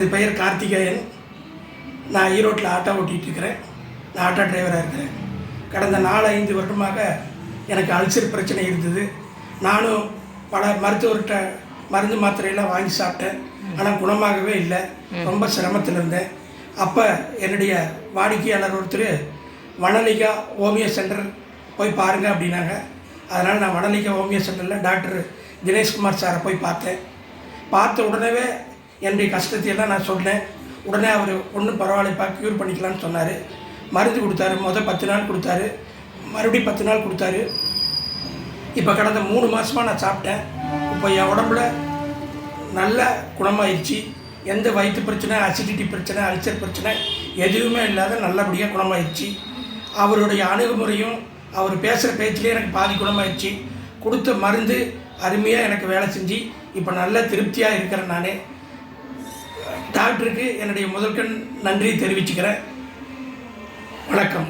என் பெயர் கார்த்திகேயன். நான் ஈரோட்டில் ஆட்டோ ஓட்டிகிட்டு இருக்கிறேன். நான் ஆட்டோ டிரைவராக இருக்கிறேன். கடந்த 4-5 வருடமாக எனக்கு அல்சர் பிரச்சனை இருந்தது. நானும் பல மருத்துவர்கிட்ட மருந்து மாத்திரையெல்லாம் வாங்கி சாப்பிட்டேன். ஆனால் குணமாகவே இல்லை. ரொம்ப சிரமத்தில் இருந்தேன். அப்போ என்னுடைய வாடிக்கையாளர் ஒருத்தர் வனலிகா ஹோமியோ சென்டர் போய் பாருங்கள் அப்படின்னாங்க. அதனால் நான் வனலிகா ஹோமியோ சென்டரில் டாக்டர் தினேஷ்குமார் சாரை போய் பார்த்தேன். பார்த்த உடனே என்னுடைய கஷ்டத்தையெல்லாம் நான் சொன்னேன். உடனே அவர் ஒன்றும் பரவாயில்லப்பா, க்யூர் பண்ணிக்கலான்னு சொன்னார். மருந்து கொடுத்தாரு. 10 நாள் கொடுத்தாரு, மறுபடியும் 10 நாள் கொடுத்தாரு. இப்போ கடந்த 3 மாதமாக நான் சாப்பிட்டேன். இப்போ என் உடம்புல நல்ல குணமாயிடுச்சு. எந்த வயிற்று பிரச்சனை, அசிடிட்டி பிரச்சனை, அல்சர் பிரச்சனை எதுவுமே இல்லாத நல்லபடியாக குணமாயிடுச்சு. அவருடைய அணுகுமுறையும் அவர் பேசுகிற பேச்சிலே எனக்கு பாதி குணமாயிடுச்சு. கொடுத்த மருந்து அருமையாக எனக்கு வேலை செஞ்சு இப்போ நல்ல திருப்தியாக இருக்கிறேன். நானே டாக்டருக்கு என்னுடைய முதற்கண் நன்றி தெரிவிச்சுக்கிறேன். வணக்கம்.